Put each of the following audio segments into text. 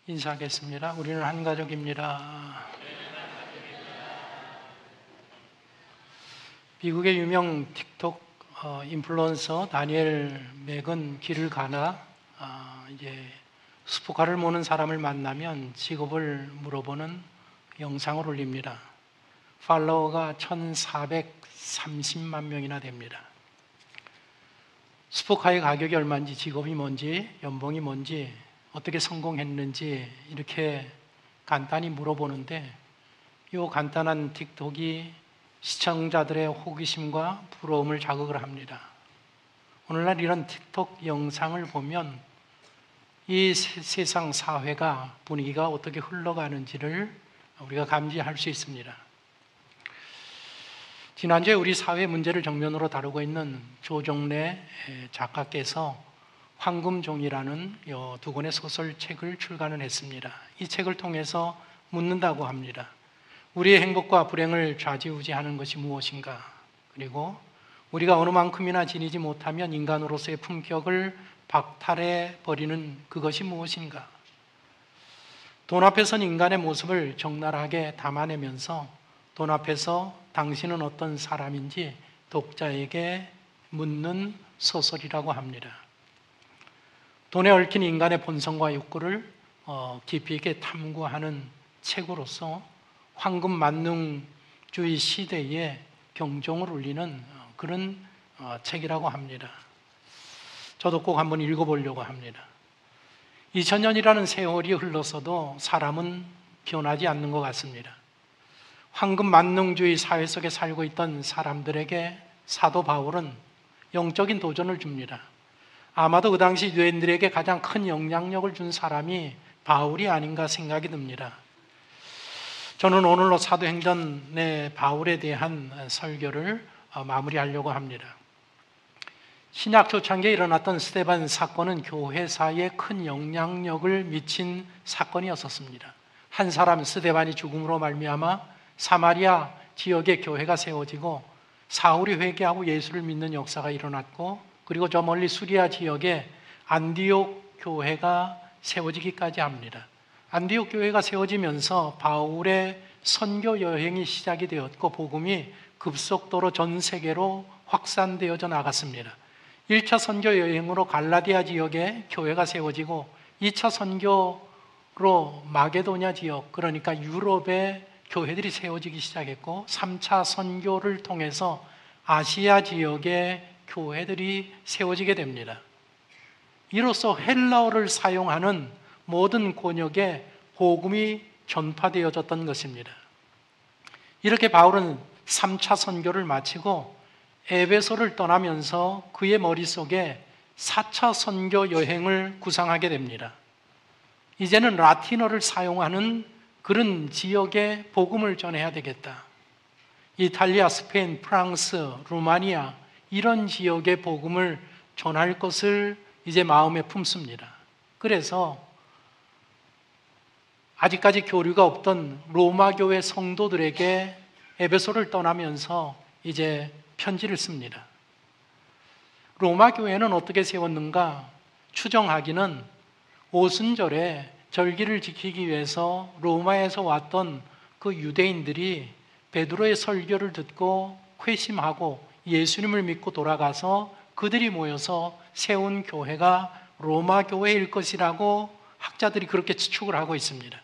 인사하겠습니다. 우리는 한 가족입니다. 미국의 유명 틱톡 인플루언서 다니엘 맥은 길을 가나 이제 스포카를 모는 사람을 만나면 직업을 물어보는 영상을 올립니다. 팔로워가 1430만 명이나 됩니다. 스포카의 가격이 얼마인지, 직업이 뭔지, 연봉이 뭔지, 어떻게 성공했는지 이렇게 간단히 물어보는데 이 간단한 틱톡이 시청자들의 호기심과 부러움을 자극을 합니다. 오늘날 이런 틱톡 영상을 보면 이 세상 사회가 분위기가 어떻게 흘러가는지를 우리가 감지할 수 있습니다. 지난주에 우리 사회 문제를 정면으로 다루고 있는 조정래 작가께서 황금종이라는 두 권의 소설책을 출간을 했습니다. 이 책을 통해서 묻는다고 합니다. 우리의 행복과 불행을 좌지우지하는 것이 무엇인가? 그리고 우리가 어느 만큼이나 지니지 못하면 인간으로서의 품격을 박탈해 버리는 그것이 무엇인가? 돈 앞에선 인간의 모습을 적나라하게 담아내면서 돈 앞에서 당신은 어떤 사람인지 독자에게 묻는 소설이라고 합니다. 돈에 얽힌 인간의 본성과 욕구를 깊이 있게 탐구하는 책으로서 황금 만능주의 시대에 경종을 울리는 그런 책이라고 합니다. 저도 꼭 한번 읽어보려고 합니다. 2000년이라는 세월이 흘렀어도 사람은 변하지 않는 것 같습니다. 황금 만능주의 사회 속에 살고 있던 사람들에게 사도 바울은 영적인 도전을 줍니다. 아마도 그 당시 유대인들에게 가장 큰 영향력을 준 사람이 바울이 아닌가 생각이 듭니다. 저는 오늘로 사도행전의 바울에 대한 설교를 마무리하려고 합니다. 신약 초창기에 일어났던 스데반 사건은 교회사에 큰 영향력을 미친 사건이었습니다. 한 사람 스데반이 죽음으로 말미암아 사마리아 지역에 교회가 세워지고 사울이 회개하고 예수를 믿는 역사가 일어났고, 그리고 저 멀리 수리아 지역에 안디옥 교회가 세워지기까지 합니다. 안디옥 교회가 세워지면서 바울의 선교 여행이 시작이 되었고 복음이 급속도로 전 세계로 확산되어져 나갔습니다. 1차 선교 여행으로 갈라디아 지역에 교회가 세워지고 2차 선교로 마게도냐 지역, 그러니까 유럽에 교회들이 세워지기 시작했고 3차 선교를 통해서 아시아 지역에 교회들이 세워지게 됩니다. 이로써 헬라어를 사용하는 모든 권역에 복음이 전파되어졌던 것입니다. 이렇게 바울은 3차 선교를 마치고 에베소를 떠나면서 그의 머릿속에 4차 선교 여행을 구상하게 됩니다. 이제는 라틴어를 사용하는 그런 지역에 복음을 전해야 되겠다. 이탈리아, 스페인, 프랑스, 루마니아 이런 지역에 복음을 전할 것을 이제 마음에 품습니다. 그래서 아직까지 교류가 없던 로마 교회 성도들에게 에베소를 떠나면서 이제 편지를 씁니다. 로마 교회는 어떻게 세웠는가 추정하기는 오순절에 절기를 지키기 위해서 로마에서 왔던 그 유대인들이 베드로의 설교를 듣고 회심하고 예수님을 믿고 돌아가서 그들이 모여서 세운 교회가 로마 교회일 것이라고 학자들이 그렇게 추측을 하고 있습니다.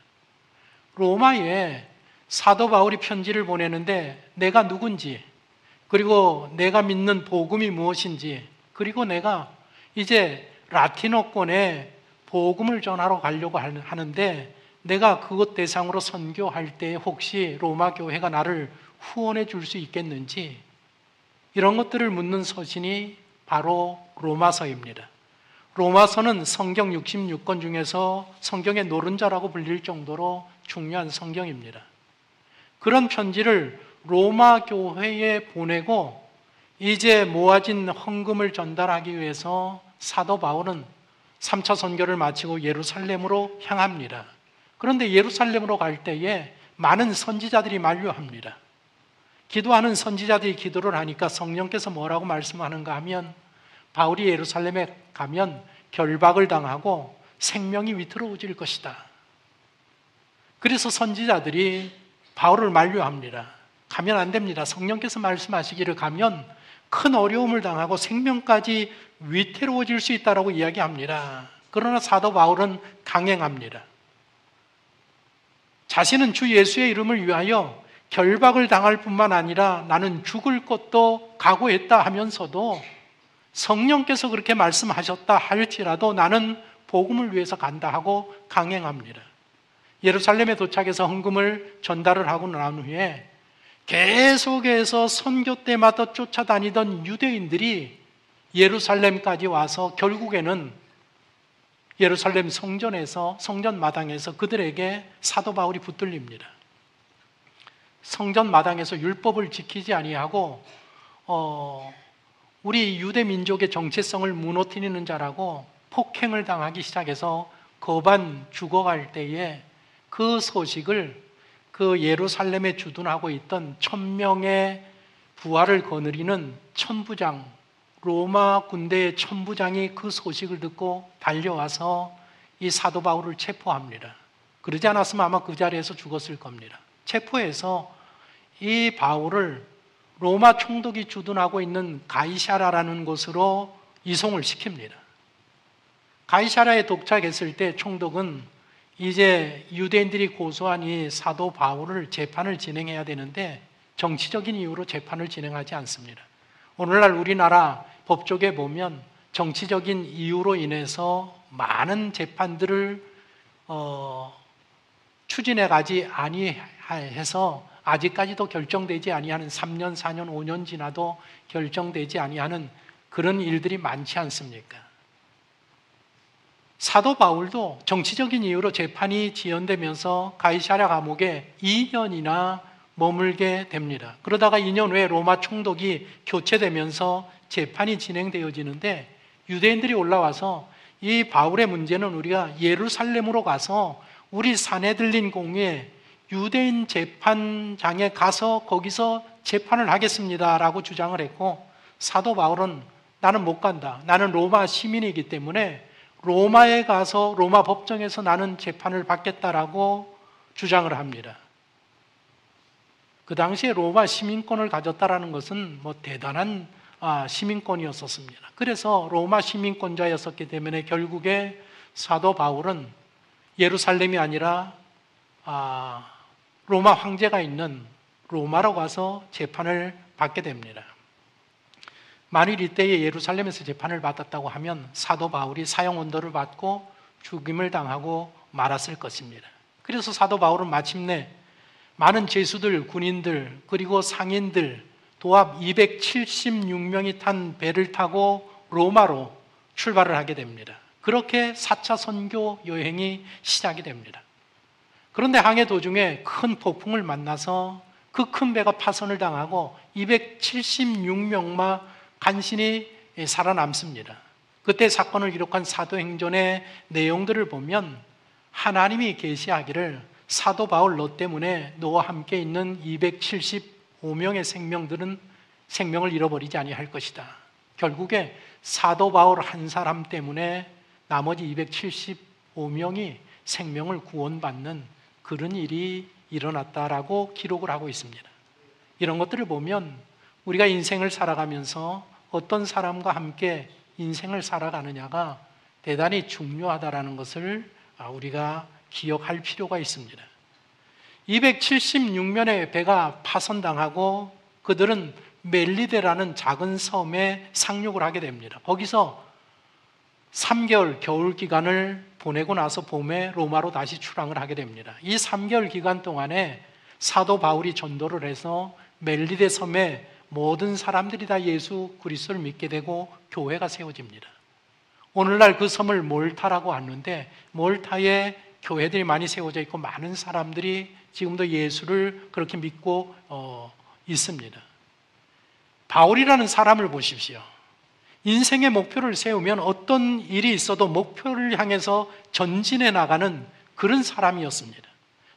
로마에 사도 바울이 편지를 보내는데 내가 누군지, 그리고 내가 믿는 복음이 무엇인지, 그리고 내가 이제 라틴어권에 복음을 전하러 가려고 하는데 내가 그것 대상으로 선교할 때 혹시 로마 교회가 나를 후원해 줄 수 있겠는지, 이런 것들을 묻는 서신이 바로 로마서입니다. 로마서는 성경 66권 중에서 성경의 노른자라고 불릴 정도로 중요한 성경입니다. 그런 편지를 로마 교회에 보내고 이제 모아진 헌금을 전달하기 위해서 사도 바울은 3차 선교를 마치고 예루살렘으로 향합니다. 그런데 예루살렘으로 갈 때에 많은 선지자들이 만류합니다. 기도하는 선지자들이 기도를 하니까 성령께서 뭐라고 말씀하는가 하면 바울이 예루살렘에 가면 결박을 당하고 생명이 위태로워질 것이다. 그래서 선지자들이 바울을 만류합니다. 가면 안 됩니다. 성령께서 말씀하시기를 가면 큰 어려움을 당하고 생명까지 위태로워질 수 있다라고 이야기합니다. 그러나 사도 바울은 강행합니다. 자신은 주 예수의 이름을 위하여 결박을 당할 뿐만 아니라 나는 죽을 것도 각오했다 하면서도 성령께서 그렇게 말씀하셨다 할지라도 나는 복음을 위해서 간다 하고 강행합니다. 예루살렘에 도착해서 헌금을 전달을 하고 난 후에 계속해서 선교 때마다 쫓아다니던 유대인들이 예루살렘까지 와서 결국에는 예루살렘 성전 마당에서 그들에게 사도 바울이 붙들립니다. 성전 마당에서 율법을 지키지 아니하고 우리 유대 민족의 정체성을 무너뜨리는 자라고 폭행을 당하기 시작해서 거반 죽어갈 때에 그 소식을 그 예루살렘에 주둔하고 있던 1000명의 부하를 거느리는 천부장, 로마 군대의 천부장이 그 소식을 듣고 달려와서 이 사도 바울을 체포합니다. 그러지 않았으면 아마 그 자리에서 죽었을 겁니다. 체포해서 이 바울을 로마 총독이 주둔하고 있는 가이사라라는 곳으로 이송을 시킵니다. 가이사라에 도착했을 때 총독은 이제 유대인들이 고소한 이 사도 바울을 재판을 진행해야 되는데 정치적인 이유로 재판을 진행하지 않습니다. 오늘날 우리나라 법조계 보면 정치적인 이유로 인해서 많은 재판들을 추진해 가지 아니해서 아직까지도 결정되지 아니하는 3년, 4년, 5년 지나도 결정되지 아니하는 그런 일들이 많지 않습니까? 사도 바울도 정치적인 이유로 재판이 지연되면서 가이사랴 감옥에 2년이나 머물게 됩니다. 그러다가 2년 후에 로마 총독이 교체되면서 재판이 진행되어지는데 유대인들이 올라와서 이 바울의 문제는 우리가 예루살렘으로 가서 우리 사내들린 공회에 유대인 재판장에 가서 거기서 재판을 하겠습니다라고 주장을 했고 사도 바울은 나는 못 간다. 나는 로마 시민이기 때문에 로마에 가서 로마 법정에서 나는 재판을 받겠다라고 주장을 합니다. 그 당시에 로마 시민권을 가졌다라는 것은 대단한 시민권이었었습니다. 그래서 로마 시민권자였었기 때문에 결국에 사도 바울은 예루살렘이 아니라 로마 황제가 있는 로마로 가서 재판을 받게 됩니다. 만일 이때에 예루살렘에서 재판을 받았다고 하면 사도 바울이 사형 언도를 받고 죽임을 당하고 말았을 것입니다. 그래서 사도 바울은 마침내 많은 제수들, 군인들, 그리고 상인들 도합 276명이 탄 배를 타고 로마로 출발을 하게 됩니다. 그렇게 4차 선교 여행이 시작이 됩니다. 그런데 항해 도중에 큰 폭풍을 만나서 그 큰 배가 파손을 당하고 276명만 간신히 살아남습니다. 그때 사건을 기록한 사도행전의 내용들을 보면 하나님이 계시하기를 사도 바울 너 때문에 너와 함께 있는 275명의 생명들은 생명을 잃어버리지 아니할 것이다. 결국에 사도 바울 한 사람 때문에 나머지 275명이 생명을 구원받는 그런 일이 일어났다라고 기록을 하고 있습니다. 이런 것들을 보면 우리가 인생을 살아가면서 어떤 사람과 함께 인생을 살아가느냐가 대단히 중요하다라는 것을 우리가 기억할 필요가 있습니다. 276명의 배가 파손당하고 그들은 멜리데라는 작은 섬에 상륙을 하게 됩니다. 거기서 3개월 겨울 기간을 보내고 나서 봄에 로마로 다시 출항을 하게 됩니다. 이 3개월 기간 동안에 사도 바울이 전도를 해서 멜리데 섬에 모든 사람들이 다 예수 그리스도를 믿게 되고 교회가 세워집니다. 오늘날 그 섬을 몰타라고 하는데 몰타에 교회들이 많이 세워져 있고 많은 사람들이 지금도 예수를 그렇게 믿고 있습니다. 바울이라는 사람을 보십시오. 인생의 목표를 세우면 어떤 일이 있어도 목표를 향해서 전진해 나가는 그런 사람이었습니다.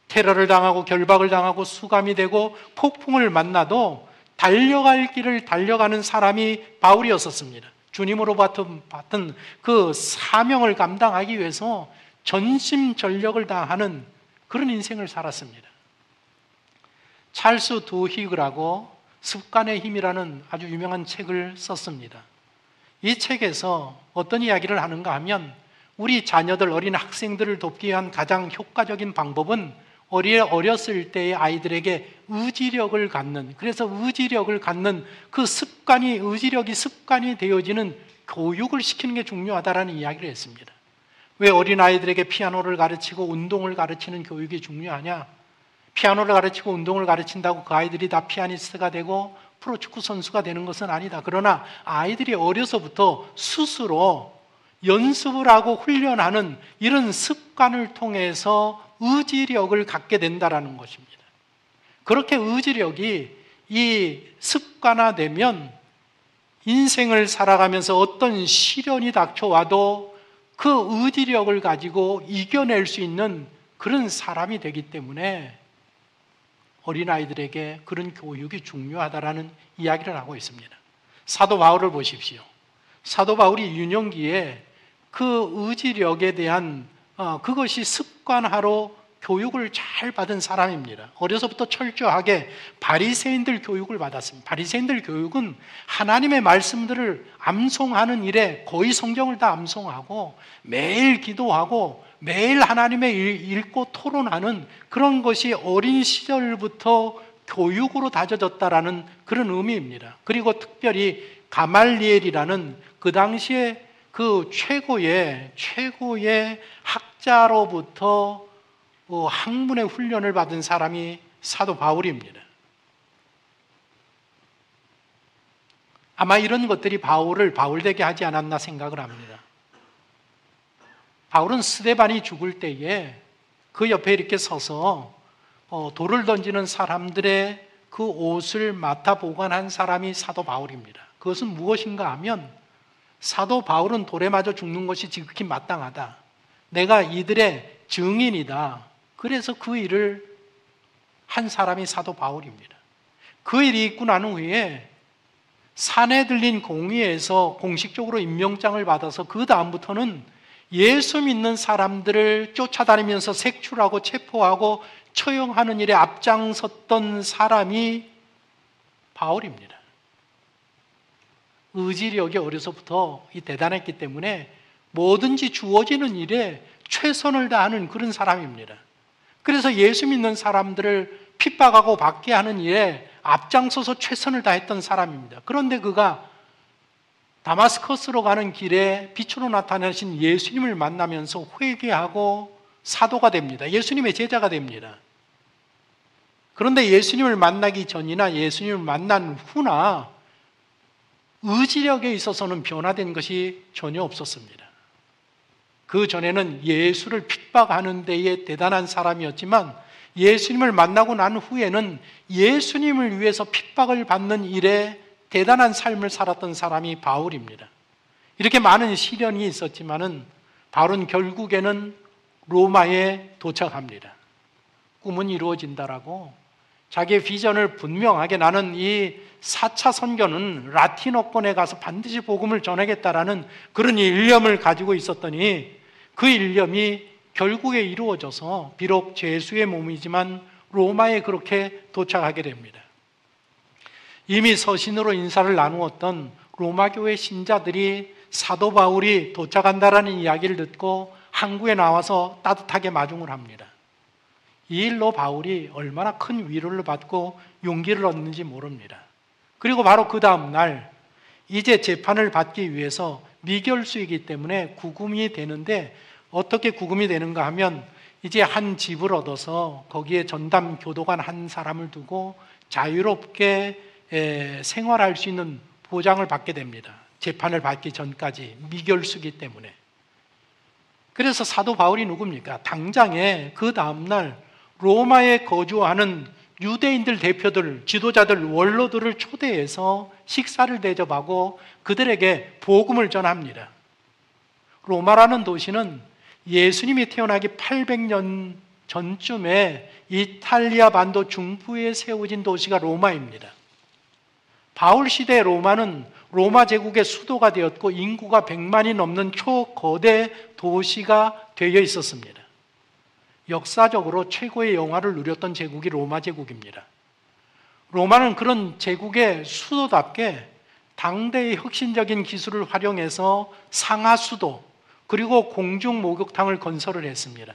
테러를 당하고 결박을 당하고 수감이 되고 폭풍을 만나도 달려갈 길을 달려가는 사람이 바울이었었습니다. 주님으로 받은 그 사명을 감당하기 위해서 전심전력을 다하는 그런 인생을 살았습니다. 찰스 두히그라고 습관의 힘이라는 아주 유명한 책을 썼습니다. 이 책에서 어떤 이야기를 하는가 하면 우리 자녀들, 어린 학생들을 돕기 위한 가장 효과적인 방법은 어렸을 때의 아이들에게 의지력을 갖는, 그래서 의지력을 갖는 그 습관이, 의지력이 습관이 되어지는 교육을 시키는 게 중요하다라는 이야기를 했습니다. 왜 어린아이들에게 피아노를 가르치고 운동을 가르치는 교육이 중요하냐? 피아노를 가르치고 운동을 가르친다고 그 아이들이 다 피아니스트가 되고 프로축구 선수가 되는 것은 아니다. 그러나 아이들이 어려서부터 스스로 연습을 하고 훈련하는 이런 습관을 통해서 의지력을 갖게 된다는 것입니다. 그렇게 의지력이 이 습관화되면 인생을 살아가면서 어떤 시련이 닥쳐와도 그 의지력을 가지고 이겨낼 수 있는 그런 사람이 되기 때문에 어린아이들에게 그런 교육이 중요하다라는 이야기를 하고 있습니다. 사도 바울을 보십시오. 사도 바울이 유년기에 그 의지력에 대한 그것이 습관화로 교육을 잘 받은 사람입니다. 어려서부터 철저하게 바리새인들 교육을 받았습니다. 바리새인들 교육은 하나님의 말씀들을 암송하는 일에 거의 성경을 다 암송하고 매일 기도하고 매일 하나님의 읽고 토론하는 그런 것이 어린 시절부터 교육으로 다져졌다라는 그런 의미입니다. 그리고 특별히 가말리엘이라는 그 당시에 그 최고의 학자로부터 학문의 훈련을 받은 사람이 사도 바울입니다. 아마 이런 것들이 바울을 바울되게 하지 않았나 생각을 합니다. 바울은 스데반이 죽을 때에 그 옆에 이렇게 서서 돌을 던지는 사람들의 그 옷을 맡아 보관한 사람이 사도 바울입니다. 그것은 무엇인가 하면 사도 바울은 돌에 맞아 죽는 것이 지극히 마땅하다. 내가 이들의 증인이다. 그래서 그 일을 한 사람이 사도 바울입니다. 그 일이 있고 난 후에 산에 들린 공의에서 공식적으로 임명장을 받아서 그 다음부터는 예수 믿는 사람들을 쫓아다니면서 색출하고 체포하고 처형하는 일에 앞장섰던 사람이 바울입니다. 의지력이 어려서부터 대단했기 때문에 뭐든지 주어지는 일에 최선을 다하는 그런 사람입니다. 그래서 예수 믿는 사람들을 핍박하고 받게 하는 일에 앞장서서 최선을 다했던 사람입니다. 그런데 그가 다마스커스로 가는 길에 빛으로 나타나신 예수님을 만나면서 회개하고 사도가 됩니다. 예수님의 제자가 됩니다. 그런데 예수님을 만나기 전이나 예수님을 만난 후나 의지력에 있어서는 변화된 것이 전혀 없었습니다. 그 전에는 예수를 핍박하는 데에 대단한 사람이었지만 예수님을 만나고 난 후에는 예수님을 위해서 핍박을 받는 일에 대단한 삶을 살았던 사람이 바울입니다. 이렇게 많은 시련이 있었지만은 바울은 결국에는 로마에 도착합니다. 꿈은 이루어진다라고 자기의 비전을 분명하게 나는 이 4차 선교는 라틴어권에 가서 반드시 복음을 전하겠다라는 그런 일념을 가지고 있었더니 그 일념이 결국에 이루어져서 비록 죄수의 몸이지만 로마에 그렇게 도착하게 됩니다. 이미 서신으로 인사를 나누었던 로마 교회 신자들이 사도 바울이 도착한다라는 이야기를 듣고 항구에 나와서 따뜻하게 마중을 합니다. 이 일로 바울이 얼마나 큰 위로를 받고 용기를 얻는지 모릅니다. 그리고 바로 그 다음 날 이제 재판을 받기 위해서 미결수이기 때문에 구금이 되는데 어떻게 구금이 되는가 하면 이제 한 집을 얻어서 거기에 전담 교도관 한 사람을 두고 자유롭게 생활할 수 있는 보장을 받게 됩니다. 재판을 받기 전까지 미결수기 때문에. 그래서 사도 바울이 누굽니까? 당장에 그 다음날 로마에 거주하는 유대인들 대표들, 지도자들, 원로들을 초대해서 식사를 대접하고 그들에게 복음을 전합니다. 로마라는 도시는 예수님이 태어나기 800년 전쯤에 이탈리아 반도 중부에 세워진 도시가 로마입니다. 바울 시대 로마는 로마 제국의 수도가 되었고 인구가 100만이 넘는 초거대 도시가 되어 있었습니다. 역사적으로 최고의 영화를 누렸던 제국이 로마 제국입니다. 로마는 그런 제국의 수도답게 당대의 혁신적인 기술을 활용해서 상하 수도 그리고 공중 목욕탕을 건설을 했습니다.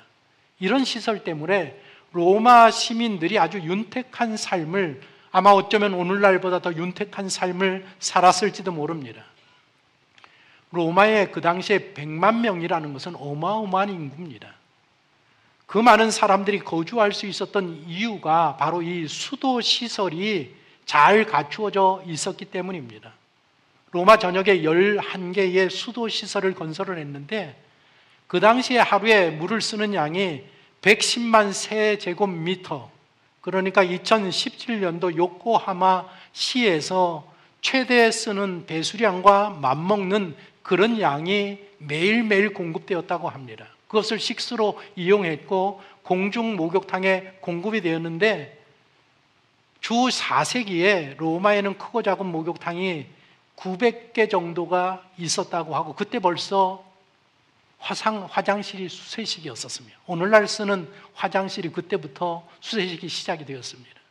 이런 시설 때문에 로마 시민들이 아주 윤택한 삶을, 아마 어쩌면 오늘날보다 더 윤택한 삶을 살았을지도 모릅니다. 로마의 그 당시에 100만 명이라는 것은 어마어마한 인구입니다. 그 많은 사람들이 거주할 수 있었던 이유가 바로 이 수도 시설이 잘 갖추어져 있었기 때문입니다. 로마 전역에 11개의 수도 시설을 건설을 했는데 그 당시에 하루에 물을 쓰는 양이 110만 세제곱미터, 그러니까 2017년도 요코하마 시에서 최대 쓰는 배수량과 맞먹는 그런 양이 매일매일 공급되었다고 합니다. 그것을 식수로 이용했고 공중 목욕탕에 공급이 되었는데 주 4세기에 로마에는 크고 작은 목욕탕이 900개 정도가 있었다고 하고 그때 벌써 화장실이 수세식이었었으며 오늘날 쓰는 화장실이 그때부터 수세식이 시작이 되었습니다.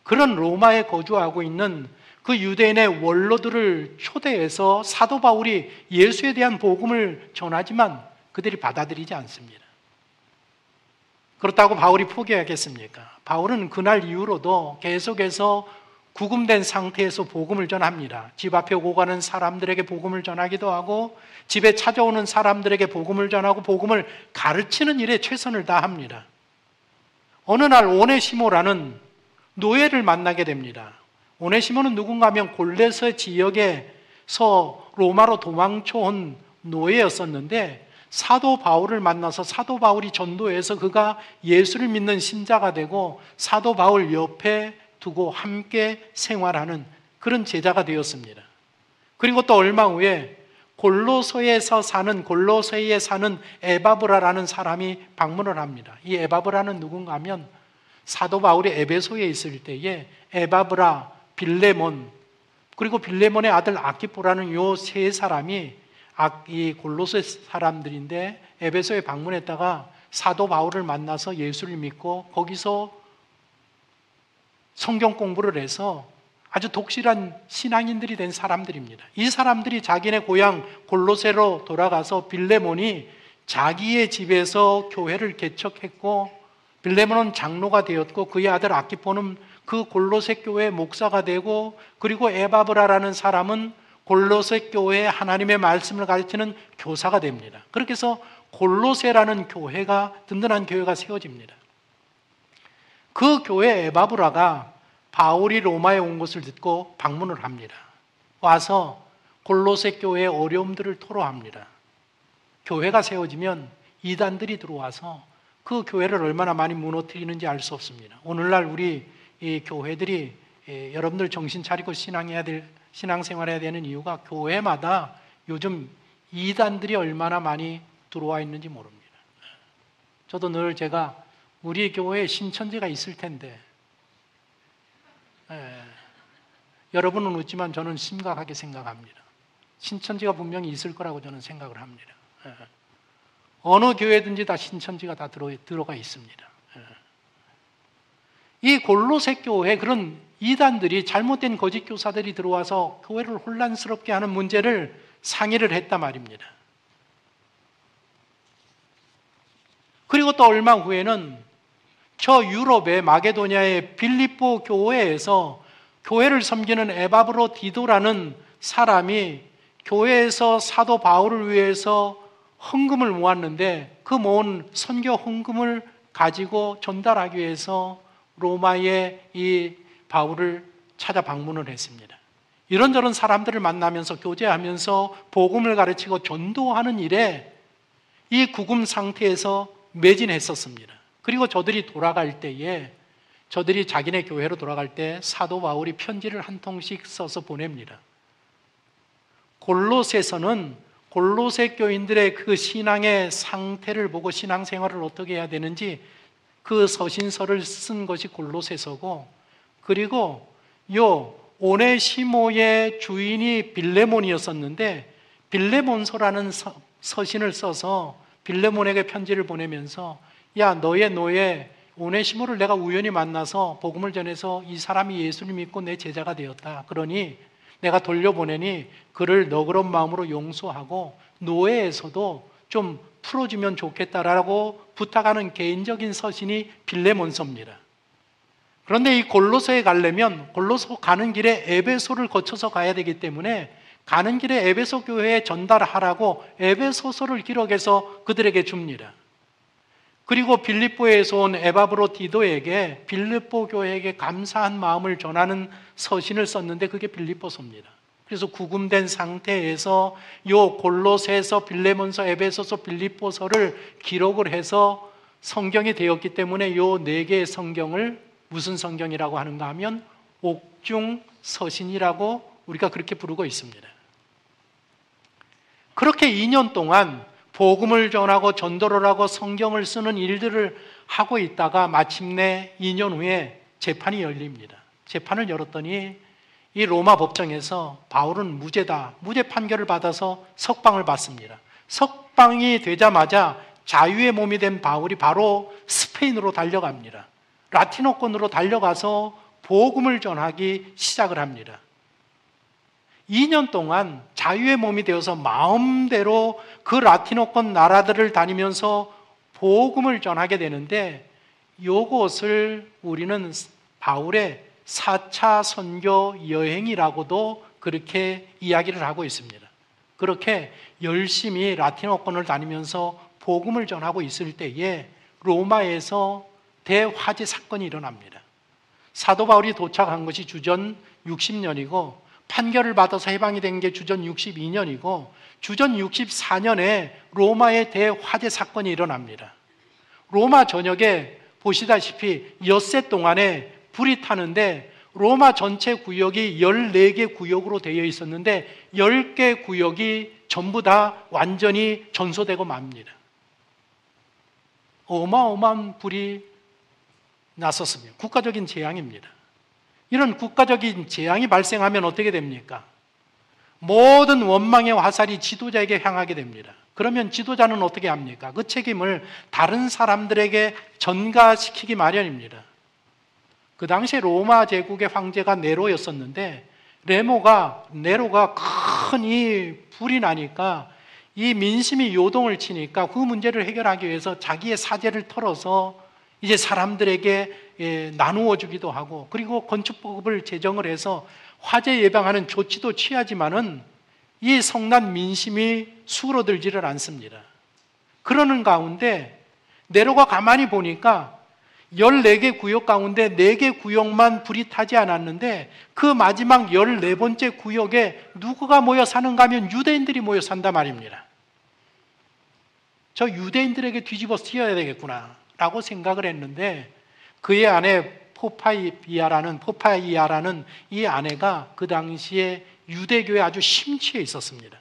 그런 로마에 거주하고 있는 그 유대인의 원로들을 초대해서 사도 바울이 예수에 대한 복음을 전하지만 그들이 받아들이지 않습니다. 그렇다고 바울이 포기하겠습니까? 바울은 그날 이후로도 계속해서 구금된 상태에서 복음을 전합니다. 집 앞에 오고 가는 사람들에게 복음을 전하기도 하고 집에 찾아오는 사람들에게 복음을 전하고 복음을 가르치는 일에 최선을 다합니다. 어느 날 오네시모라는 노예를 만나게 됩니다. 오네시모는 누군가 하면 골레서 지역에서 로마로 도망쳐온 노예였었는데 사도 바울을 만나서 사도 바울이 전도해서 그가 예수를 믿는 신자가 되고 사도 바울 옆에 두고 함께 생활하는 그런 제자가 되었습니다. 그리고 또 얼마 후에 골로새에 사는 에바브라라는 사람이 방문을 합니다. 이 에바브라는 누군가 하면 사도 바울이 에베소에 있을 때에 에바브라, 빌레몬, 그리고 빌레몬의 아들 아키포라는 요 세 사람이 이 골로새 사람들인데 에베소에 방문했다가 사도 바울을 만나서 예수를 믿고 거기서 성경 공부를 해서 아주 독실한 신앙인들이 된 사람들입니다. 이 사람들이 자기네 고향 골로새로 돌아가서 빌레몬이 자기의 집에서 교회를 개척했고 빌레몬은 장로가 되었고 그의 아들 아키포는 그 골로새 교회의 목사가 되고 그리고 에바브라라는 사람은 골로새 교회에 하나님의 말씀을 가르치는 교사가 됩니다. 그렇게 해서 골로새라는 교회가, 든든한 교회가 세워집니다. 그 교회 에바브라가 바울이 로마에 온 것을 듣고 방문을 합니다. 와서 골로새 교회의 어려움들을 토로합니다. 교회가 세워지면 이단들이 들어와서 그 교회를 얼마나 많이 무너뜨리는지 알 수 없습니다. 오늘날 우리 이 교회들이 여러분들 정신 차리고 신앙생활해야 되는 이유가 교회마다 요즘 이단들이 얼마나 많이 들어와 있는지 모릅니다. 저도 늘 제가 우리 교회에 신천지가 있을 텐데 여러분은 웃지만 저는 심각하게 생각합니다. 신천지가 분명히 있을 거라고 저는 생각을 합니다. 어느 교회든지 다 신천지가 다 들어가 있습니다. 이 골로새 교회 그런 이단들이 잘못된 거짓 교사들이 들어와서 교회를 혼란스럽게 하는 문제를 상의를 했단 말입니다. 그리고 또 얼마 후에는 저 유럽의 마게도냐의 빌립보 교회에서 교회를 섬기는 에바브로디도라는 사람이 교회에서 사도 바울을 위해서 헌금을 모았는데 그 모은 선교 헌금을 가지고 전달하기 위해서 로마의 이 바울을 찾아 방문을 했습니다. 이런저런 사람들을 만나면서 교제하면서 복음을 가르치고 전도하는 일에 이 구금 상태에서 매진했었습니다. 그리고 저들이 돌아갈 때에 저들이 자기네 교회로 돌아갈 때 사도 바울이 편지를 한 통씩 써서 보냅니다. 골로새서는 골로새 교인들의 그 신앙의 상태를 보고 신앙생활을 어떻게 해야 되는지 그 서신서를 쓴 것이 골로새서고, 그리고 요 오네시모의 주인이 빌레몬이었었는데 빌레몬서라는 서신을 써서 빌레몬에게 편지를 보내면서 야, 너의 노예 오네시모를 내가 우연히 만나서 복음을 전해서 이 사람이 예수를 믿고 내 제자가 되었다. 그러니 내가 돌려보내니 그를 너그러운 마음으로 용서하고 노예에서도 좀 풀어주면 좋겠다라고 부탁하는 개인적인 서신이 빌레몬서입니다. 그런데 이 골로새에 가려면 골로새 가는 길에 에베소를 거쳐서 가야 되기 때문에 가는 길에 에베소 교회에 전달하라고 에베소서를 기록해서 그들에게 줍니다. 그리고 빌립보에서 온 에바브로디도에게 빌립보 교회에게 감사한 마음을 전하는 서신을 썼는데 그게 빌립보서입니다. 그래서 구금된 상태에서 요 골로새서, 빌레몬서, 에베소서, 빌립보서를 기록을 해서 성경이 되었기 때문에 요 네 개의 성경을 무슨 성경이라고 하는가 하면 옥중 서신이라고 우리가 그렇게 부르고 있습니다. 그렇게 2년 동안 복음을 전하고 전도를 하고 성경을 쓰는 일들을 하고 있다가 마침내 2년 후에 재판이 열립니다. 재판을 열었더니 이 로마 법정에서 바울은 무죄다, 무죄 판결을 받아서 석방을 받습니다. 석방이 되자마자 자유의 몸이 된 바울이 바로 스페인으로 달려갑니다. 라틴어권으로 달려가서 복음을 전하기 시작을 합니다. 2년 동안 자유의 몸이 되어서 마음대로 그 라틴어권 나라들을 다니면서 복음을 전하게 되는데 이것을 우리는 바울의 4차 선교 여행이라고도 그렇게 이야기를 하고 있습니다. 그렇게 열심히 라틴어권을 다니면서 복음을 전하고 있을 때에 로마에서 대화재 사건이 일어납니다. 사도 바울이 도착한 것이 주전 60년이고 판결을 받아서 해방이 된 게 주전 62년이고 주전 64년에 로마의 대화재 사건이 일어납니다. 로마 전역에 보시다시피 엿새 동안에 불이 타는데 로마 전체 구역이 14개 구역으로 되어 있었는데 10개 구역이 전부 다 완전히 전소되고 맙니다. 어마어마한 불이 났었습니다. 국가적인 재앙입니다. 이런 국가적인 재앙이 발생하면 어떻게 됩니까? 모든 원망의 화살이 지도자에게 향하게 됩니다. 그러면 지도자는 어떻게 합니까? 그 책임을 다른 사람들에게 전가시키기 마련입니다. 그 당시에 로마 제국의 황제가 네로였었는데 네로가 큰 이 불이 나니까 이 민심이 요동을 치니까 그 문제를 해결하기 위해서 자기의 사제를 털어서 이제 사람들에게 나누어 주기도 하고 그리고 건축법을 제정을 해서 화재 예방하는 조치도 취하지만은 이 성난 민심이 수그러들지를 않습니다. 그러는 가운데 네로가 가만히 보니까 14개 구역 가운데 4개 구역만 불이 타지 않았는데 그 마지막 14번째 구역에 누구가 모여 사는가 하면 유대인들이 모여 산단 말입니다. 저 유대인들에게 뒤집어 쓰여야 되겠구나 라고 생각을 했는데 그의 아내 포파이아라는 이 아내가 그 당시에 유대교에 아주 심취해 있었습니다.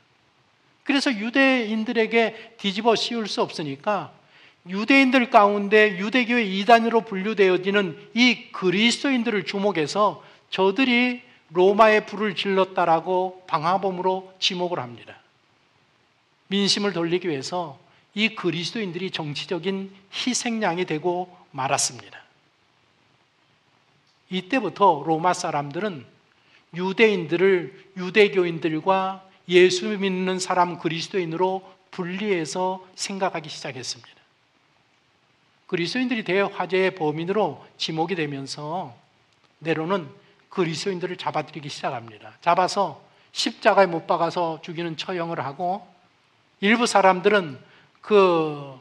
그래서 유대인들에게 뒤집어 씌울 수 없으니까 유대인들 가운데 유대교의 이단으로 분류되어지는 이 그리스도인들을 주목해서 저들이 로마에 불을 질렀다라고 방화범으로 지목을 합니다. 민심을 돌리기 위해서 이 그리스도인들이 정치적인 희생양이 되고 말았습니다. 이때부터 로마 사람들은 유대인들을 유대교인들과 예수 믿는 사람 그리스도인으로 분리해서 생각하기 시작했습니다. 그리스도인들이 대화재의 범인으로 지목이 되면서 네로는 그리스도인들을 잡아들이기 시작합니다. 잡아서 십자가에 못 박아서 죽이는 처형을 하고 일부 사람들은 그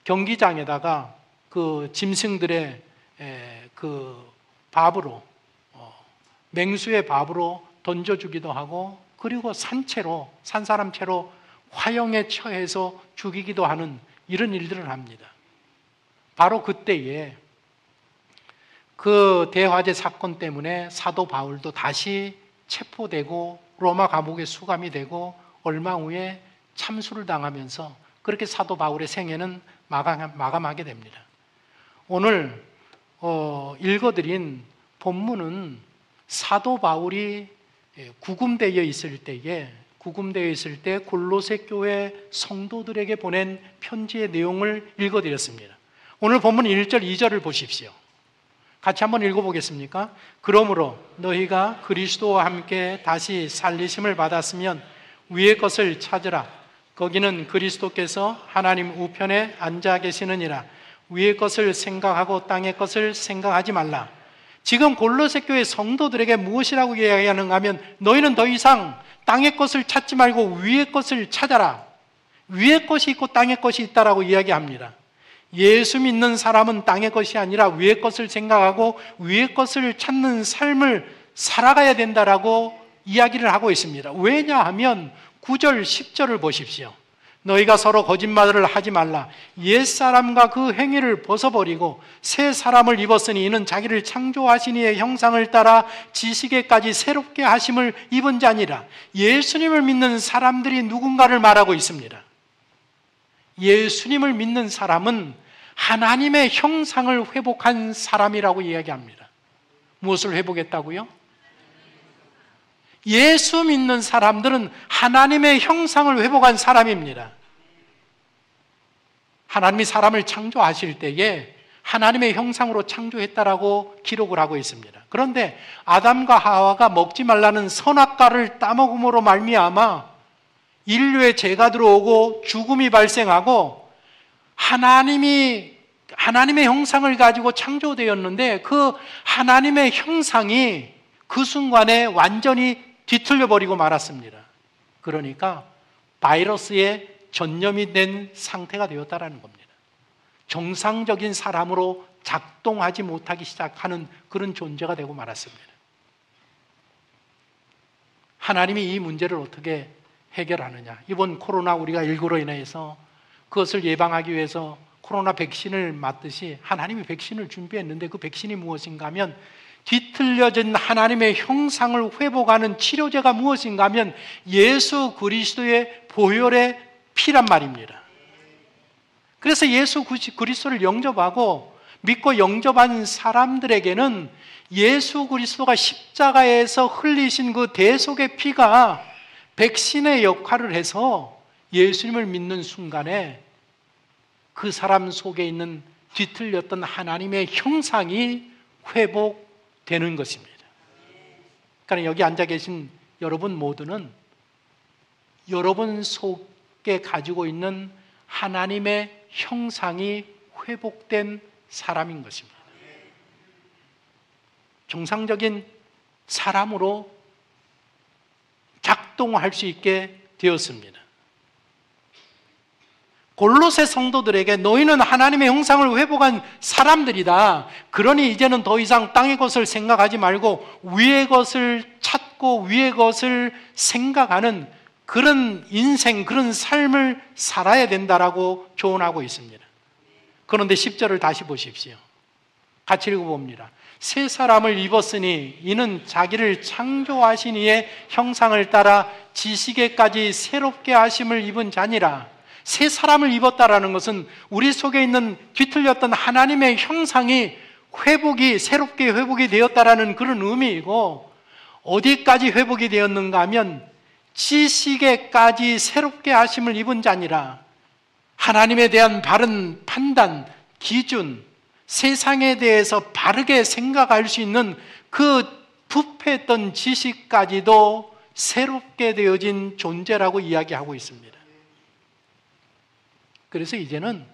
경기장에다가 그 짐승들의 그 밥으로 맹수의 밥으로 던져주기도 하고 그리고 산 사람 채로 화형에 처해서 죽이기도 하는 이런 일들을 합니다. 바로 그때에 그 대화재 사건 때문에 사도 바울도 다시 체포되고 로마 감옥에 수감이 되고 얼마 후에 참수를 당하면서 그렇게 사도 바울의 생애는 마감하게 됩니다. 오늘 읽어드린 본문은 사도 바울이 구금되어 있을 때 골로새 교회 성도들에게 보낸 편지의 내용을 읽어드렸습니다. 오늘 본문 1절, 2절을 보십시오. 같이 한번 읽어보겠습니까? 그러므로 너희가 그리스도와 함께 다시 살리심을 받았으면 위의 것을 찾으라. 거기는 그리스도께서 하나님 우편에 앉아 계시느니라. 위의 것을 생각하고 땅의 것을 생각하지 말라. 지금 골로새 교회 성도들에게 무엇이라고 이야기하는가 하면 너희는 더 이상 땅의 것을 찾지 말고 위의 것을 찾아라. 위의 것이 있고 땅의 것이 있다라고 이야기합니다. 예수 믿는 사람은 땅의 것이 아니라 위의 것을 생각하고 위의 것을 찾는 삶을 살아가야 된다라고 이야기를 하고 있습니다. 왜냐하면 9절, 10절을 보십시오. 너희가 서로 거짓말을 하지 말라. 옛사람과 그 행위를 벗어버리고 새 사람을 입었으니 이는 자기를 창조하신 이의 형상을 따라 지식에까지 새롭게 하심을 입은 자니라. 예수님을 믿는 사람들이 누군가를 말하고 있습니다. 예수님을 믿는 사람은 하나님의 형상을 회복한 사람이라고 이야기합니다. 무엇을 회복했다고요? 예수 믿는 사람들은 하나님의 형상을 회복한 사람입니다. 하나님이 사람을 창조하실 때에 하나님의 형상으로 창조했다라고 기록을 하고 있습니다. 그런데 아담과 하와가 먹지 말라는 선악과를 따먹음으로 말미암아 인류의 죄가 들어오고 죽음이 발생하고 하나님의 형상을 가지고 창조되었는데 그 하나님의 형상이 그 순간에 완전히 뒤틀려 버리고 말았습니다. 그러니까 바이러스에 전염이 된 상태가 되었다라는 겁니다. 정상적인 사람으로 작동하지 못하기 시작하는 그런 존재가 되고 말았습니다. 하나님이 이 문제를 어떻게 해결하느냐? 이번 코로나19로 인해서 그것을 예방하기 위해서 코로나 백신을 맞듯이 하나님이 백신을 준비했는데 그 백신이 무엇인가 하면 뒤틀려진 하나님의 형상을 회복하는 치료제가 무엇인가 하면 예수 그리스도의 보혈의 피란 말입니다. 그래서 예수 그리스도를 영접하고 믿고 영접한 사람들에게는 예수 그리스도가 십자가에서 흘리신 그 대속의 피가 백신의 역할을 해서 예수님을 믿는 순간에 그 사람 속에 있는 뒤틀렸던 하나님의 형상이 회복되는 것입니다. 그러니까 여기 앉아 계신 여러분 모두는 여러분 속에 가지고 있는 하나님의 형상이 회복된 사람인 것입니다. 정상적인 사람으로 작동할 수 있게 되었습니다. 골로새 성도들에게 너희는 하나님의 형상을 회복한 사람들이다. 그러니 이제는 더 이상 땅의 것을 생각하지 말고 위의 것을 찾고 위의 것을 생각하는 그런 인생, 그런 삶을 살아야 된다라고 조언하고 있습니다. 그런데 10절을 다시 보십시오. 같이 읽어봅니다. 새 사람을 입었으니 이는 자기를 창조하신 이의 형상을 따라 지식에까지 새롭게 하심을 입은 자니라. 새 사람을 입었다라는 것은 우리 속에 있는 뒤틀렸던 하나님의 형상이 새롭게 회복이 되었다라는 그런 의미이고, 어디까지 회복이 되었는가 하면 지식에까지 새롭게 하심을 입은 자니라. 하나님에 대한 바른 판단, 기준, 세상에 대해서 바르게 생각할 수 있는 그 부패했던 지식까지도 새롭게 되어진 존재라고 이야기하고 있습니다. 그래서 이제는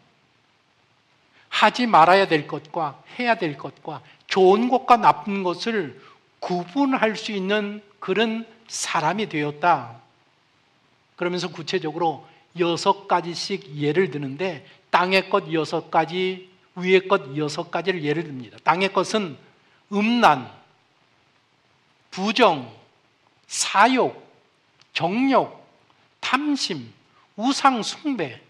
하지 말아야 될 것과 해야 될 것과 좋은 것과 나쁜 것을 구분할 수 있는 그런 사람이 되었다. 그러면서 구체적으로 6가지씩 예를 드는데 땅의 것 6가지, 위의 것 6가지를 예를 듭니다. 땅의 것은 음란, 부정, 사욕, 정욕, 탐심, 우상 숭배,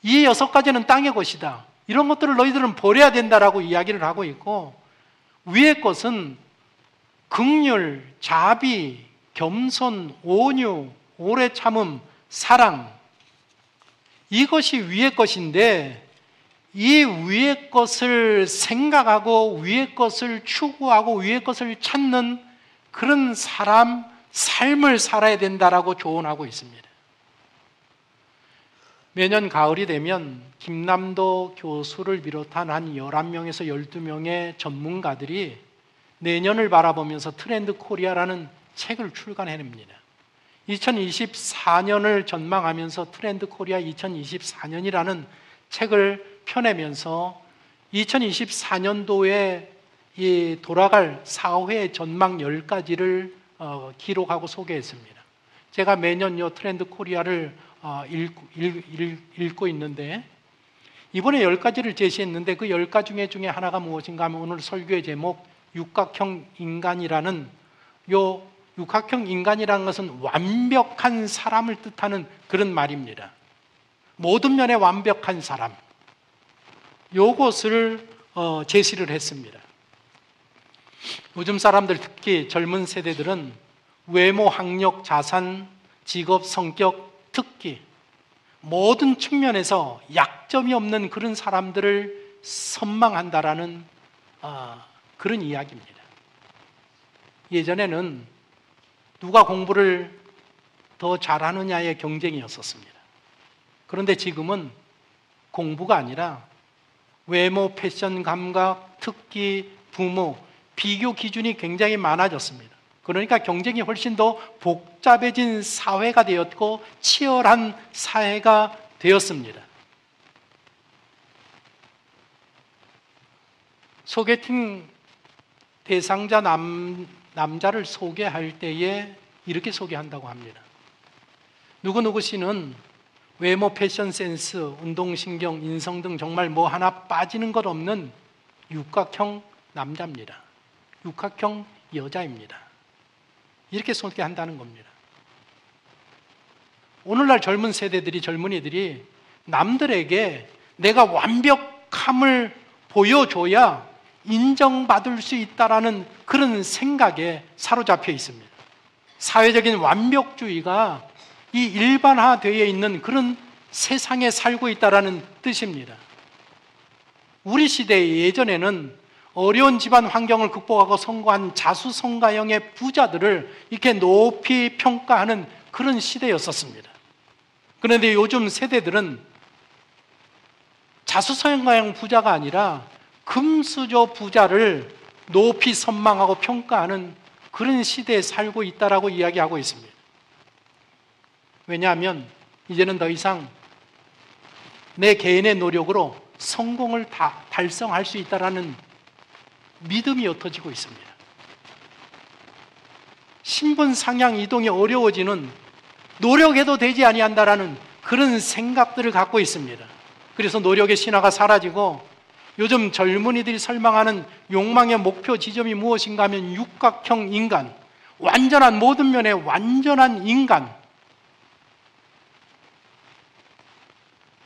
이 6가지는 땅의 것이다. 이런 것들을 너희들은 버려야 된다라고 이야기를 하고 있고, 위의 것은 긍휼, 자비, 겸손, 온유, 오래 참음, 사랑, 이것이 위의 것인데, 이 위의 것을 생각하고 위의 것을 추구하고 위의 것을 찾는 그런 삶을 살아야 된다라고 조언하고 있습니다. 매년 가을이 되면 김남도 교수를 비롯한 한 11명에서 12명의 전문가들이 내년을 바라보면서 트렌드 코리아라는 책을 출간해냅니다. 2024년을 전망하면서 트렌드 코리아 2024년이라는 책을 펴내면서 2024년도에 돌아갈 사회 전망 10가지를 기록하고 소개했습니다. 제가 매년 이 트렌드 코리아를 읽고 있는데 이번에 10가지를 제시했는데 그 10가지 중에 하나가 무엇인가 하면 오늘 설교의 제목 육각형 인간이라는 요 육각형 인간이라는 것은 완벽한 사람을 뜻하는 그런 말입니다. 모든 면에 완벽한 사람. 요것을 제시를 했습니다. 요즘 사람들 특히 젊은 세대들은 외모, 학력, 자산, 직업, 성격, 특기 모든 측면에서 약점이 없는 그런 사람들을 선망한다라는 그런 이야기입니다. 예전에는 누가 공부를 더 잘하느냐의 경쟁이었었습니다. 그런데 지금은 공부가 아니라 외모, 패션, 감각, 특기, 부모, 비교 기준이 굉장히 많아졌습니다. 그러니까 경쟁이 훨씬 더 복잡해진 사회가 되었고 치열한 사회가 되었습니다. 소개팅 대상자 남자를 소개할 때에 이렇게 소개한다고 합니다. 누구누구 씨는 외모, 패션 센스, 운동신경, 인성 등 정말 뭐 하나 빠지는 것 없는 육각형 남자입니다. 육각형 여자입니다. 이렇게 소개한다는 겁니다. 오늘날 젊은 세대들이, 젊은이들이 남들에게 내가 완벽함을 보여줘야 인정받을 수 있다라는 그런 생각에 사로잡혀 있습니다. 사회적인 완벽주의가 이 일반화되어 있는 그런 세상에 살고 있다라는 뜻입니다. 우리 시대에 예전에는 어려운 집안 환경을 극복하고 성공한 자수성가형의 부자들을 이렇게 높이 평가하는 그런 시대였었습니다. 그런데 요즘 세대들은 자수성가형 부자가 아니라 금수저 부자를 높이 선망하고 평가하는 그런 시대에 살고 있다라고 이야기하고 있습니다. 왜냐하면 이제는 더 이상 내 개인의 노력으로 성공을 달성할 수 있다라는 믿음이 옅어지고 있습니다. 신분 상향 이동이 어려워지는 노력해도 되지 아니한다라는 그런 생각들을 갖고 있습니다. 그래서 노력의 신화가 사라지고 요즘 젊은이들이 설망하는 욕망의 목표 지점이 무엇인가 하면 육각형 인간, 완전한 모든 면의 완전한 인간.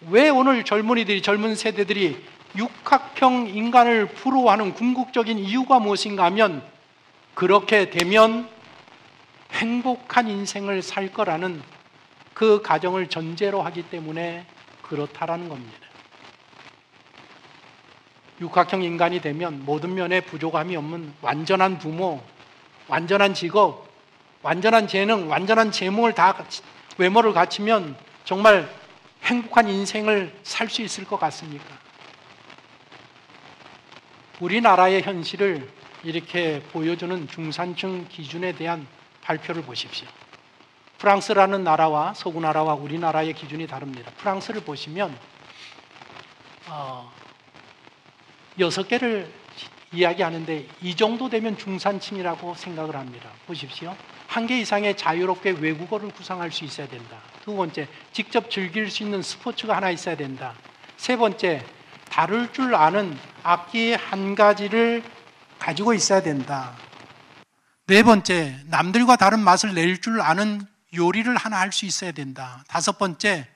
왜 오늘 젊은이들이, 젊은 세대들이 육각형 인간을 부러워하는 궁극적인 이유가 무엇인가 하면 그렇게 되면 행복한 인생을 살 거라는 그 가정을 전제로 하기 때문에 그렇다라는 겁니다. 육각형 인간이 되면 모든 면에 부족함이 없는 완전한 부모, 완전한 직업, 완전한 재능, 완전한 재물을 다 외모를 갖추면 정말 행복한 인생을 살 수 있을 것 같습니까? 우리나라의 현실을 이렇게 보여주는 중산층 기준에 대한 발표를 보십시오. 프랑스라는 나라와 서구나라와 우리나라의 기준이 다릅니다. 프랑스를 보시면 6개를 이야기하는데 이 정도 되면 중산층이라고 생각을 합니다. 보십시오. 1개 이상의 자유롭게 외국어를 구사할 수 있어야 된다. 2번째, 직접 즐길 수 있는 스포츠가 하나 있어야 된다. 3번째, 다룰 줄 아는 악기 1가지를 가지고 있어야 된다. 4번째, 남들과 다른 맛을 낼 줄 아는 요리를 하나 할 수 있어야 된다. 5번째,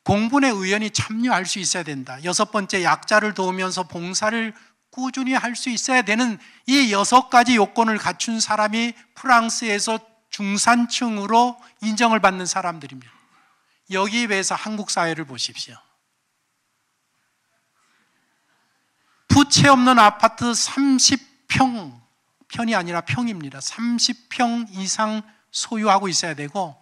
공분에 의원이 참여할 수 있어야 된다. 6번째, 약자를 도우면서 봉사를 꾸준히 할 수 있어야 되는 이 6가지 요건을 갖춘 사람이 프랑스에서 중산층으로 인정을 받는 사람들입니다. 여기에 비해서 한국 사회를 보십시오. 부채 없는 아파트 30평, 편이 아니라 평입니다. 30평 이상 소유하고 있어야 되고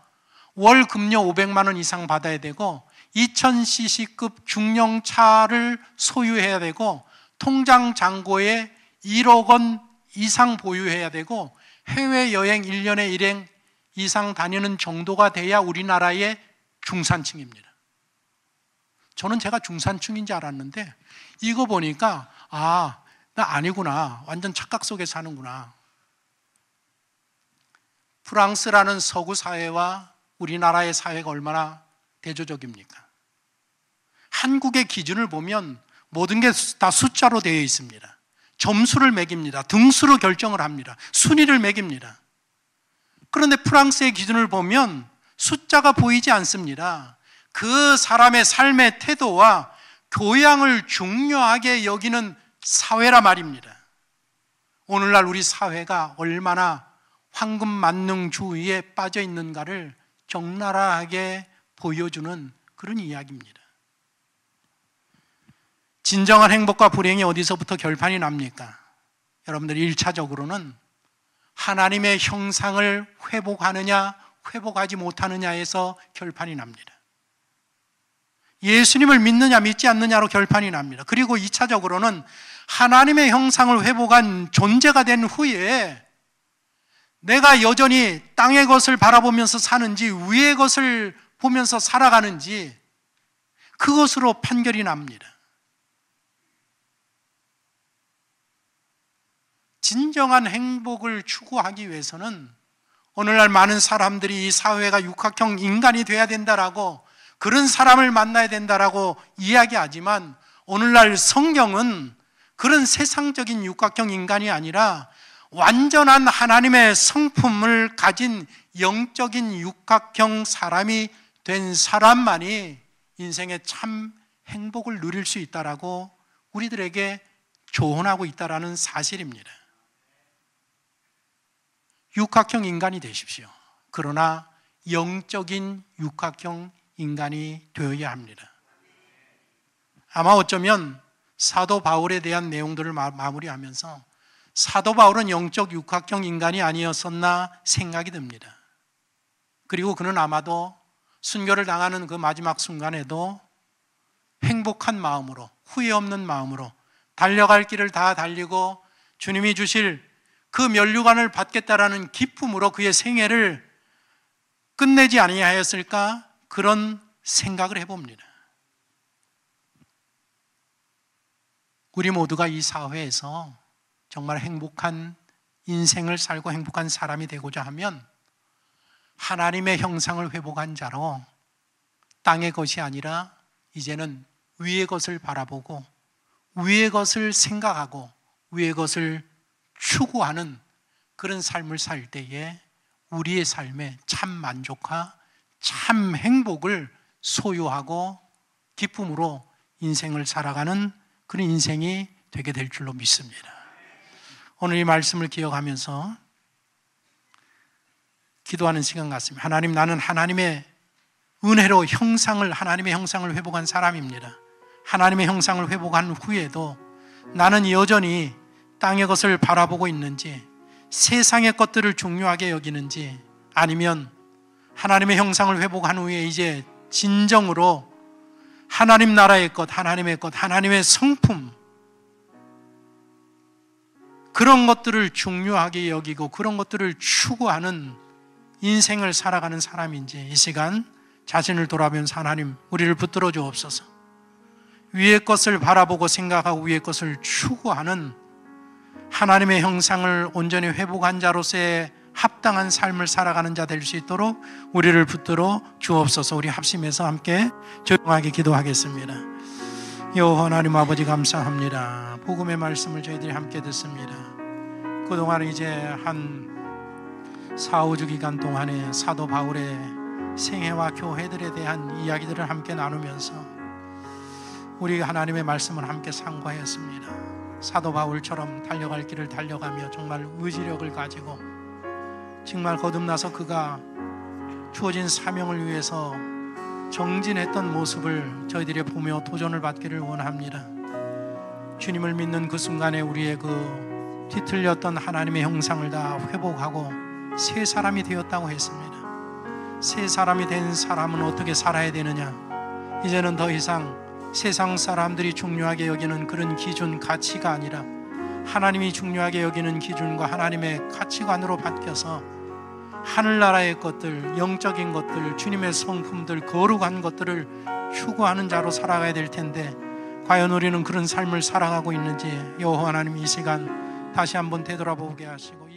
월 급료 500만 원 이상 받아야 되고 2000cc급 중형차를 소유해야 되고 통장 잔고에 1억 원 이상 보유해야 되고 해외여행 1년에 1행 이상 다니는 정도가 돼야 우리나라의 중산층입니다. 저는 제가 중산층인지 알았는데 이거 보니까 나 아니구나. 완전 착각 속에 사는구나. 프랑스라는 서구 사회와 우리나라의 사회가 얼마나 대조적입니까? 한국의 기준을 보면 모든 게 다 숫자로 되어 있습니다. 점수를 매깁니다. 등수로 결정을 합니다. 순위를 매깁니다. 그런데 프랑스의 기준을 보면 숫자가 보이지 않습니다. 그 사람의 삶의 태도와 교양을 중요하게 여기는 사회라 말입니다. 오늘날 우리 사회가 얼마나 황금만능주의에 빠져 있는가를 적나라하게 보여주는 그런 이야기입니다. 진정한 행복과 불행이 어디서부터 결판이 납니까? 여러분들이 1차적으로는 하나님의 형상을 회복하느냐 회복하지 못하느냐에서 결판이 납니다. 예수님을 믿느냐 믿지 않느냐로 결판이 납니다. 그리고 2차적으로는 하나님의 형상을 회복한 존재가 된 후에 내가 여전히 땅의 것을 바라보면서 사는지 위의 것을 보면서 살아가는지 그것으로 판결이 납니다. 진정한 행복을 추구하기 위해서는 오늘날 많은 사람들이 이 사회가 육각형 인간이 돼야 된다라고 그런 사람을 만나야 된다라고 이야기하지만 오늘날 성경은 그런 세상적인 육각형 인간이 아니라 완전한 하나님의 성품을 가진 영적인 육각형 사람이 된 사람만이 인생의 참 행복을 누릴 수 있다라고 우리들에게 조언하고 있다라는 사실입니다. 육각형 인간이 되십시오. 그러나 영적인 육각형 인간이 되어야 합니다. 아마 어쩌면 사도 바울에 대한 내용들을 마무리하면서 사도 바울은 영적 육각형 인간이 아니었었나 생각이 듭니다. 그리고 그는 아마도 순교를 당하는 그 마지막 순간에도 행복한 마음으로 후회 없는 마음으로 달려갈 길을 다 달리고 주님이 주실 그 면류관을 받겠다라는 기쁨으로 그의 생애를 끝내지 아니하였을까 그런 생각을 해봅니다. 우리 모두가 이 사회에서 정말 행복한 인생을 살고 행복한 사람이 되고자 하면 하나님의 형상을 회복한 자로 땅의 것이 아니라 이제는 위의 것을 바라보고 위의 것을 생각하고 위의 것을 추구하는 그런 삶을 살 때에 우리의 삶에 참 만족과 참 행복을 소유하고 기쁨으로 인생을 살아가는 그런 인생이 되게 될 줄로 믿습니다. 오늘 이 말씀을 기억하면서 기도하는 시간 같습니다. 하나님, 나는 하나님의 은혜로 하나님의 형상을 회복한 사람입니다. 하나님의 형상을 회복한 후에도 나는 여전히 땅의 것을 바라보고 있는지 세상의 것들을 중요하게 여기는지 아니면 하나님의 형상을 회복한 후에 이제 진정으로 하나님 나라의 것, 하나님의 것, 하나님의 성품 그런 것들을 중요하게 여기고 그런 것들을 추구하는 인생을 살아가는 사람인지 이 시간 자신을 돌아보면서 하나님 우리를 붙들어 주옵소서. 위의 것을 바라보고 생각하고 위의 것을 추구하는 하나님의 형상을 온전히 회복한 자로서의 합당한 삶을 살아가는 자 될 수 있도록 우리를 붙들어 주옵소서. 우리 합심해서 함께 조용하게 기도하겠습니다. 여호와 하나님 아버지 감사합니다. 복음의 말씀을 저희들이 함께 듣습니다. 그동안 이제 한 4-5주 기간 동안에 사도 바울의 생애와 교회들에 대한 이야기들을 함께 나누면서 우리가 하나님의 말씀을 함께 상고하였습니다. 사도 바울처럼 달려갈 길을 달려가며 정말 의지력을 가지고 정말 거듭나서 그가 주어진 사명을 위해서 정진했던 모습을 저희들이 보며 도전을 받기를 원합니다. 주님을 믿는 그 순간에 우리의 그 뒤틀렸던 하나님의 형상을 다 회복하고 새 사람이 되었다고 했습니다. 새 사람이 된 사람은 어떻게 살아야 되느냐? 이제는 더 이상 세상 사람들이 중요하게 여기는 그런 기준, 가치가 아니라 하나님이 중요하게 여기는 기준과 하나님의 가치관으로 바뀌어서 하늘나라의 것들, 영적인 것들, 주님의 성품들, 거룩한 것들을 추구하는 자로 살아가야 될 텐데 과연 우리는 그런 삶을 살아가고 있는지 여호와 하나님 이 시간 다시 한번 되돌아보게 하시고